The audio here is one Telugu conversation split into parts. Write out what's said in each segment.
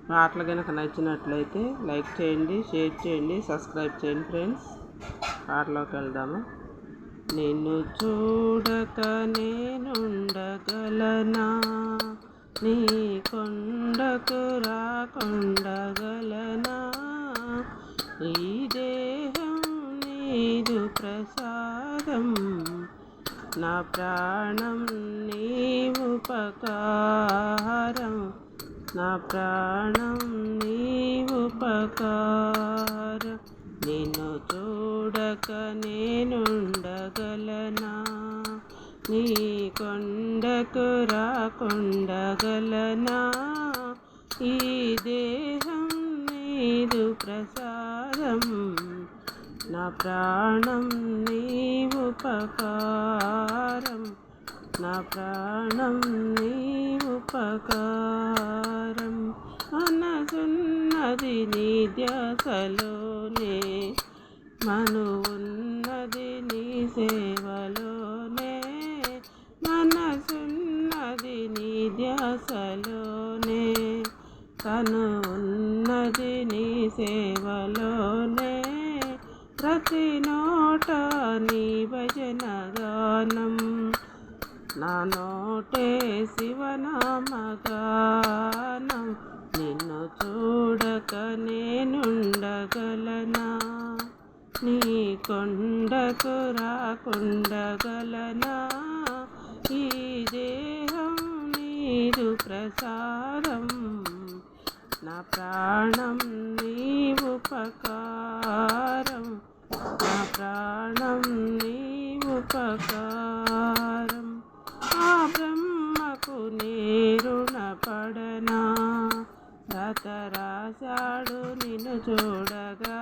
పాటలు కనుక నచ్చినట్లయితే లైక్ చేయండి, షేర్ చేయండి, సబ్స్క్రైబ్ చేయండి ఫ్రెండ్స్. పాటలోకి వెళ్దాము. నిన్ను చూడక నేనుండగలనా, నీ కొండకు రాకుండగలనా, ఈ దేహం నీదు ప్రసాదం, నా ప్రాణం నీ ఉపకారం, నా ప్రాణం నీ ఉపకారం. నిన్ను చూడక నేనుండగలనా, నీ కొండకు రాకుండగలనా, ఈ దేహం నీదు ప్రసాదం, నా ప్రాణం నీ ఉపకారం, నా ప్రాణం నీ ఉపకారం. మనసున్నది నీ ధ్యాసలోనే, మనువున్నది నీ సేవలోనే, మనసున్నది నీ ధ్యాసలోనే, తను ఉన్నది నీ సేవలోనే. ప్రతి నోట నీ భజన గానం, నా నోటే శివనామగానం. నిన్ను చూడక నేనుండగలనా, నీ కొండకు రాకుండగలనా, ఈ దేహం నీదు ప్రసాదం, నా ప్రాణం నీ ఉపకారం, నా ప్రాణం నీ ఉపకారం. ఆ బ్రహ్మకు నీ రుణపడనా, రత రాశాడు నిన్ను చూడగా,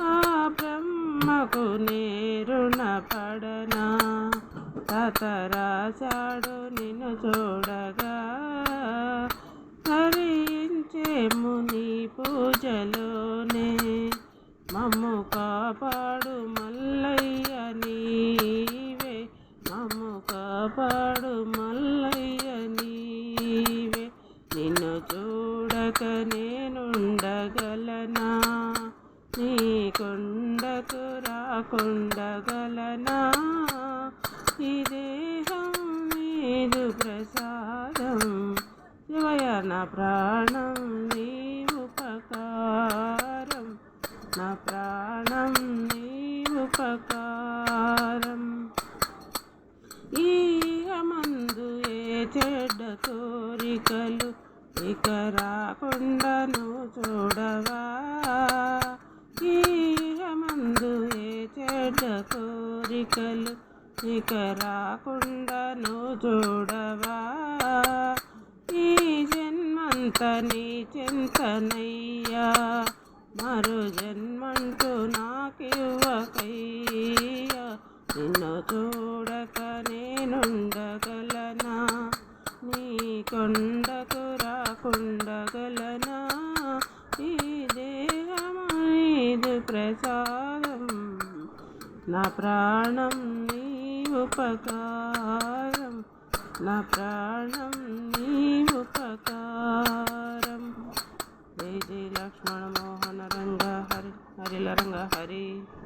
ఆ బ్రహ్మకు నీ రుణపడనా, రత రాశాడు నిన్ను చూడగా. హరించేము నీ పూజలోనే, మమ్ము కాపాడు మల్లయ్య నీవే, మమ్ము కాపాడు మల్లయ్య నీవే. నిన్ను చూడక నేనుండగలనా, నీ కొండకు రాకుండగలనా, ఈ దేహం నీదు ప్రసాదం, శివయ నా ప్రాణం నీ ఉపకారం, నా ప్రాణం నీ ఉపకారం. ఈ మందు ఏ చెడ్డ కోరికలు ఇక రాకుండాను చూడవా, ఈ మందు ఏ చెడ్డ కోరికలు ఇక రాకుండాను చూడవా. ఈ జన్మంత నీ చింతనయ్యా, మరో జన్మంటూ నాకివ్వకయ్యా. నిన్ను చూడక నేనుండగలనా, నీ కొండకు రాకుండగలనా, ఈ దేహం నీదు ప్రసాదం, నా ప్రాణం నీ ఉపకారం, నా ప్రాణం నీ ఉపకారం. జై జై లక్ష్మణ మోహన రంగ హరి హరిల రంగ హరి.